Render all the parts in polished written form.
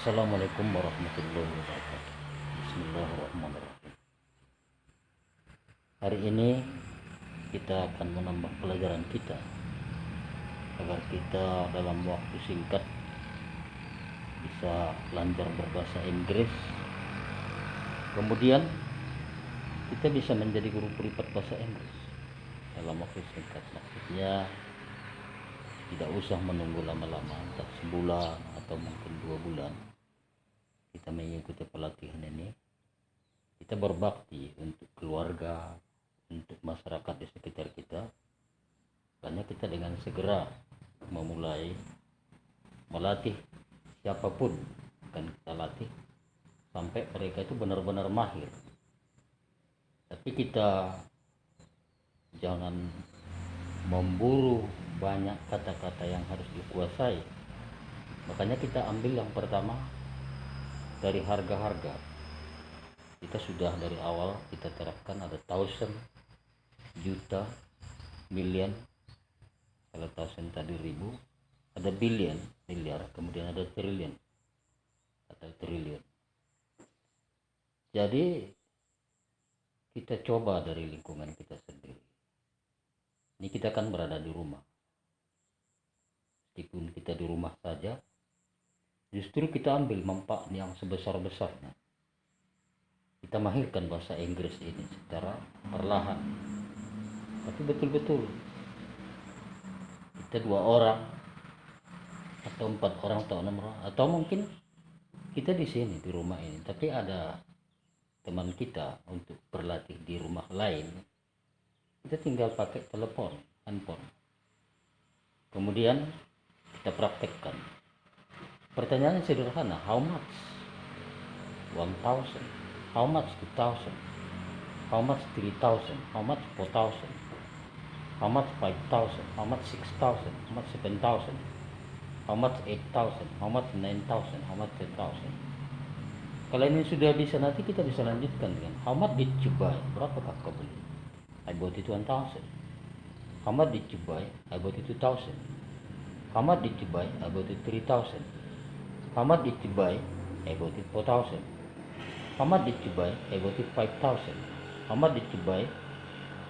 Assalamualaikum warahmatullahi wabarakatuh. Bismillahirrahmanirrahim. Hari ini kita akan menambah pelajaran kita agar kita dalam waktu singkat bisa lancar berbahasa Inggris. Kemudian kita bisa menjadi guru privat bahasa Inggris dalam waktu singkat. Maksudnya tidak usah menunggu lama-lama, entah sebulan atau mungkin 2 bulan. Kita mengikuti pelatihan ini, kita berbakti untuk keluarga, untuk masyarakat di sekitar kita, karena kita dengan segera memulai melatih siapapun akan kita latih sampai mereka itu benar-benar mahir. Tapi kita jangan memburu banyak kata-kata yang harus dikuasai. Makanya kita ambil yang pertama dari harga-harga. Kita sudah dari awal kita terapkan ada thousand, juta, million. Kalau thousand tadi ribu, ada billion, miliar, kemudian ada trillion atau triliun. Jadi kita coba dari lingkungan kita sendiri. Ini kita kan berada di rumah. Meskipun kita di rumah saja, justru kita ambil manfaat yang sebesar-besarnya. Kita mahirkan bahasa Inggris ini secara perlahan, tapi betul-betul kita 2 orang atau 4 orang atau 6 orang, atau mungkin kita di sini di rumah ini, tapi ada teman kita untuk berlatih di rumah lain. Kita tinggal pakai telepon, handphone, kemudian kita praktekkan. Pertanyaannya sederhana, how much 1000, how much 2000, how much 3000, how much 4000, how much 5000, how much 6000, how much 7000, how much 8000, how much 9000, how much 10,000. Kalau ini sudah bisa, nanti kita bisa lanjutkan dengan how much did you buy, berapakah kau beli? I bought it 1000. How much did you buy? I bought it 2000. How much did you buy? I bought it 3000. How much did you buy? I bought it 4000. How much did you buy? I bought it 5000. How much did you buy?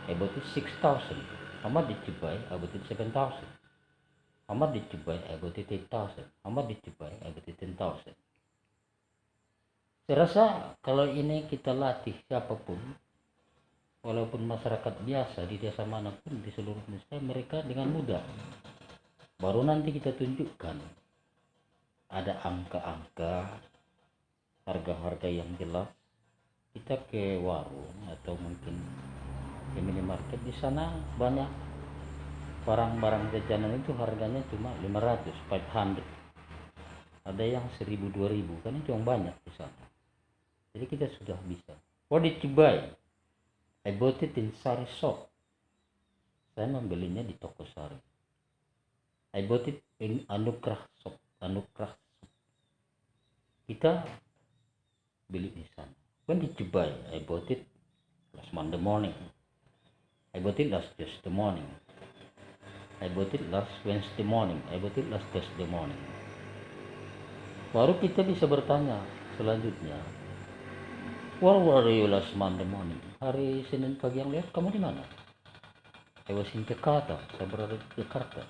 I bought it 6000. How much did you buy? I bought it 7000. How much did you buy? I bought it 8000. How much did you buy? I bought it 10,000. Saya rasa kalau ini kita latih siapapun, walaupun masyarakat biasa di desa manapun di seluruh Indonesia, mereka dengan mudah. Baru nanti kita tunjukkan ada angka-angka, harga-harga yang jelas. Kita ke warung atau mungkin ke minimarket, di sana banyak barang-barang jajanan itu harganya cuma 500, 500. Ada yang 1000, 2000, kan itu yang banyak di sana. Jadi kita sudah bisa. What did you buy? I bought it in Sari Shop. Saya membelinya di toko Sari. I bought it in Anugrah Shop. Anugrah Shop. Kita beli di sana. When did you buy? I bought it last Monday morning. I bought it last Tuesday morning. I bought it last Wednesday morning. I bought it last Thursday morning. Baru kita bisa bertanya selanjutnya, where were you last Monday morning? Hari Senin pagi yang lalu kamu di mana? I was in Jakarta. Saya berada di Jakarta.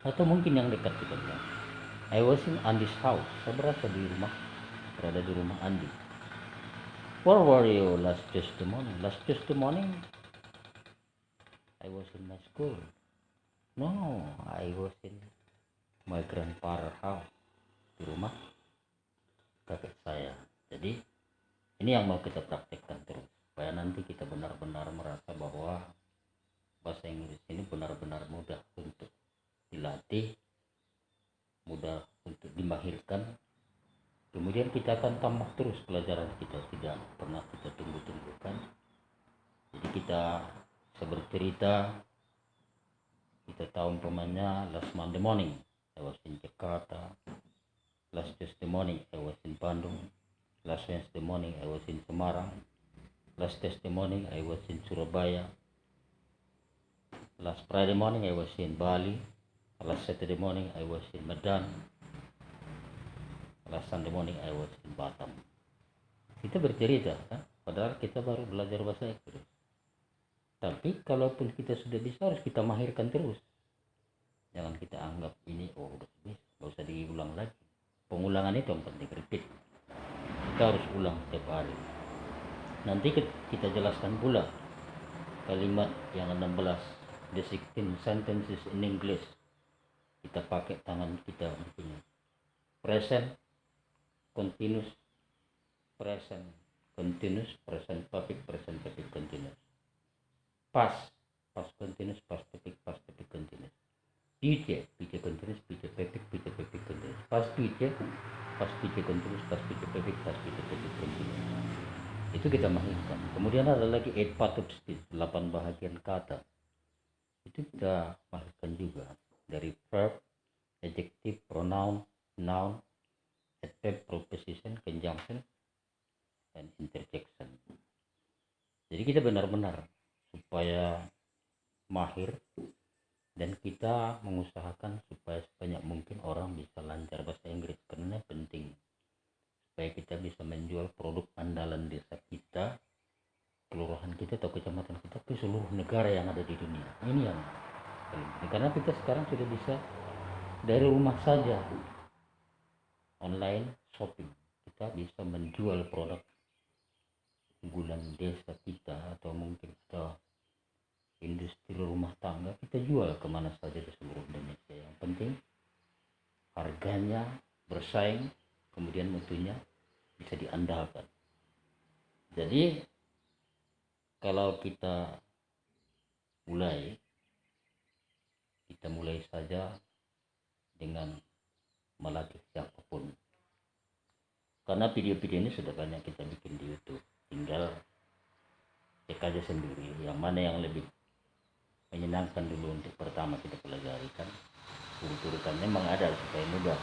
Atau mungkin yang dekat kita bilang, I was in Andi's house. Saya berada di rumah Andi. Where were you last Tuesday morning? Last Tuesday morning, I was in my school. No, I was in my grandfather's house, di rumah kakek saya. Jadi ini yang mau kita praktekkan terus, supaya nanti kita benar-benar merasa bahwa bahasa Inggris ini benar-benar mudah untuk dilatih, mudah untuk dimahirkan. Kemudian kita akan tambah terus pelajaran kita, tidak pernah kita tunggu-tunggukan. Jadi kita bercerita, kita tahu umpamanya last Monday morning I was in Jakarta, last Tuesday morning I was in Bandung, last Wednesday morning I was in Semarang, last Thursday morning I was in Surabaya, last Friday morning I was in Bali, last Saturday morning I was in Medan, last Sunday morning I was in Batam. Kita bercerita kan, padahal kita baru belajar bahasa Inggris. Tapi kalaupun kita sudah bisa, harus kita mahirkan terus. Jangan kita anggap ini udah bisa, nggak usah diulang lagi. Pengulangan itu yang penting, repeat. Kita harus ulang setiap hari. Nanti kita jelaskan pula kalimat yang 16, the 16 sentences in English. Kita pakai tangan kita begini. Present, continuous, present continuous, present perfect continuous. Past continuous, past perfect continuous. Future continuous, future perfect continuous. Past future continuous, past future perfect continuous. Itu kita mahirkan. Kemudian ada lagi 8 part of speech, 8 bahagian kata. Itu kita mahirkan juga, dari verb, adjective, pronoun, noun, adverb, preposition, conjunction, dan interjection. Jadi kita benar-benar supaya mahir, dan kita mengusahakan supaya sebanyak mungkin orang bisa lancar bahasa Inggris, karena penting supaya kita bisa menjual produk andalan desa kita, kelurahan kita atau kecamatan kita ke seluruh negara yang ada di dunia. Ini yang paling penting, karena kita sekarang sudah bisa dari rumah saja online shopping, kita bisa menjual produk unggulan desa kita, atau mungkin kita industri rumah tangga, kita jual kemana saja di seluruh Indonesia. Yang penting harganya bersaing, kemudian mutunya bisa diandalkan. Jadi kalau kita mulai saja dengan melatih siapapun, karena video-video ini sudah banyak kita bikin di YouTube. Tinggal cek aja sendiri yang mana yang lebih menyenangkan dulu untuk pertama kita pelajari. Kan urut-urutannya memang ada supaya mudah,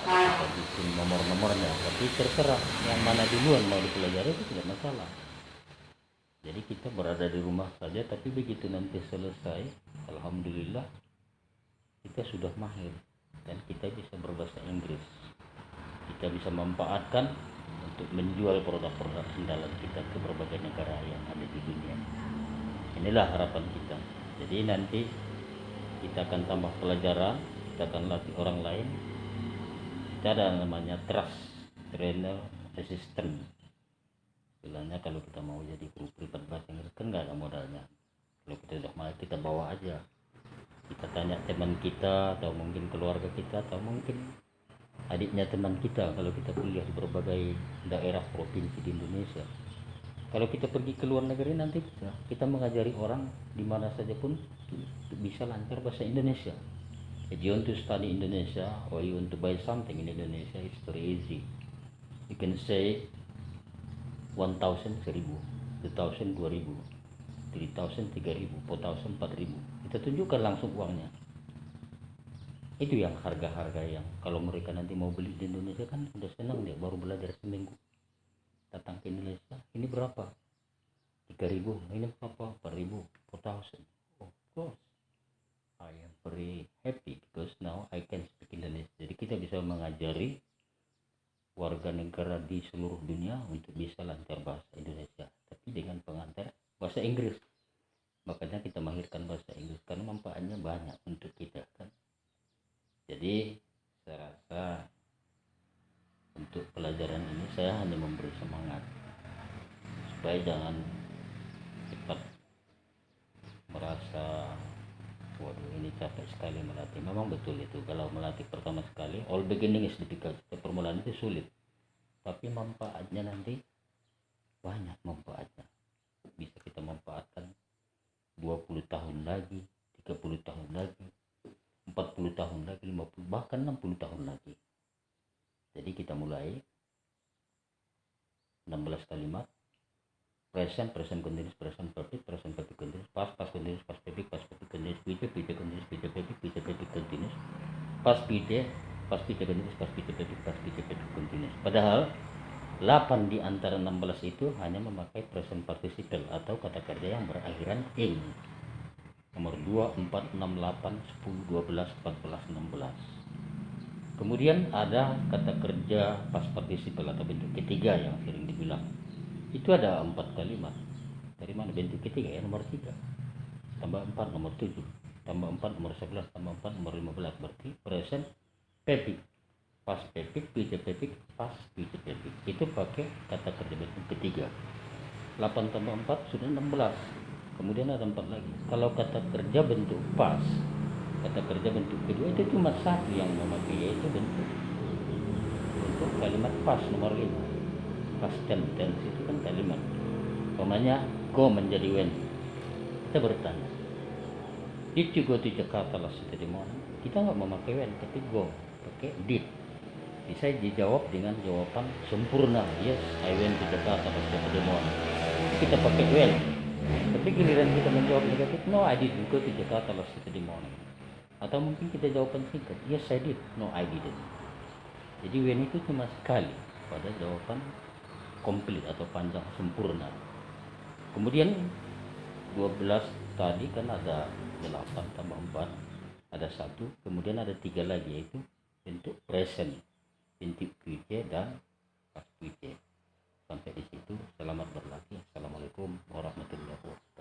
ada kita bikin nomor-nomornya, tapi terserah yang mana duluan mau dipelajari itu tidak masalah. Jadi kita berada di rumah saja, tapi begitu nanti selesai, alhamdulillah kita sudah mahir dan kita bisa berbahasa Inggris. Kita bisa memanfaatkan untuk menjual produk-produk andalan kita ke berbagai negara yang ada di dunia. Inilah harapan kita. Jadi nanti kita akan tambah pelajaran, kita akan latih orang lain. Kita ada namanya trust trainer assistant. Istilahnya kalau kita mau jadi guru privat bahasa Inggris kan nggak ada modalnya. Kalau kita sudah mau, kita bawa aja. Kita tanya teman kita, atau mungkin keluarga kita, atau mungkin adiknya teman kita kalau kita kuliah di berbagai daerah provinsi di Indonesia. Kalau kita pergi ke luar negeri, nanti kita mengajari orang di mana saja pun bisa lancar bahasa Indonesia. If you want to study Indonesia or you want to buy something in Indonesia, it's very easy. You can say 1,000, 1,000, 2,000, 2,000, 3,000, 3,000, 4,000, 4,000. Kita tunjukkan langsung uangnya. Itu yang harga-harga yang kalau mereka nanti mau beli di Indonesia kan udah senang, dia baru belajar seminggu datang ke Indonesia. Ini berapa? 3,000. Ini berapa? 4,000, 4,000. Of course I am very happy because now I can speak English. Jadi kita bisa mengajari warga negara di seluruh dunia untuk bisa lancar bahasa Indonesia, tapi dengan pengantar bahasa Inggris. Makanya kita mahirkan bahasa Inggris karena manfaatnya banyak untuk kita kan. Jadi saya rasa untuk pelajaran ini saya hanya memberi semangat supaya jangan cepat merasa waduh ini capek sekali melatih. Memang betul itu, kalau melatih pertama sekali all beginning is difficult, permulaan itu sulit, tapi manfaatnya nanti banyak. Manfaatnya bisa kita manfaatkan 20 tahun lagi, 30 tahun lagi, 40 tahun lagi, 50, bahkan 60 tahun lagi. Jadi kita mulai 16 kalimat: present continuous, present perfect continuous, past continuous, past perfect continuous, future continuous, future perfect continuous, past future continuous, past future perfect continuous. Padahal 8 di antara 16 itu hanya memakai present participle atau kata kerja yang berakhiran ing. Nomor 2, 4, 6, 8, 10, 12, 14, 16. Kemudian ada kata kerja past participle atau bentuk ketiga yang sering dibilang. Itu ada 4 kalimat. Dari mana bentuk ketiga? Ya, nomor 3 tambah 4 nomor 7 tambah 4 nomor 11 tambah 4 nomor 15, berarti present perfect, past perfect, future perfect, past future perfect. Itu pakai kata kerja bentuk ketiga. 8 tambah 4 sudah 16. Kemudian ada 4 lagi. Kalau kata kerja bentuk past, kata kerja bentuk kedua itu cuma satu yang memakai, yaitu bentuk kalimat past nomor 5. Past tense itu kan kalimat. Umpamanya go menjadi went. Kita bertanya, did you go to Jakarta last Saturday morning? Kita nggak memakai when, tapi go pakai did. Bisa dijawab dengan jawaban sempurna, yes I went to Jakarta last Saturday morning. Kita pakai when. Tapi giliran kita menjawab negatif, no I didn't go to Jakarta last Saturday morning. Atau mungkin kita jawaban singkat, yes I did, no I didn't. Jadi when itu cuma sekali pada jawaban komplit atau panjang sempurna. Kemudian 12 tadi kan ada 8 tambah 4 ada 1, kemudian ada 3 lagi, yaitu bentuk present, bentuk future dan past future. Sampai di situ, selamat berlatih. Assalamualaikum warahmatullahi wabarakatuh.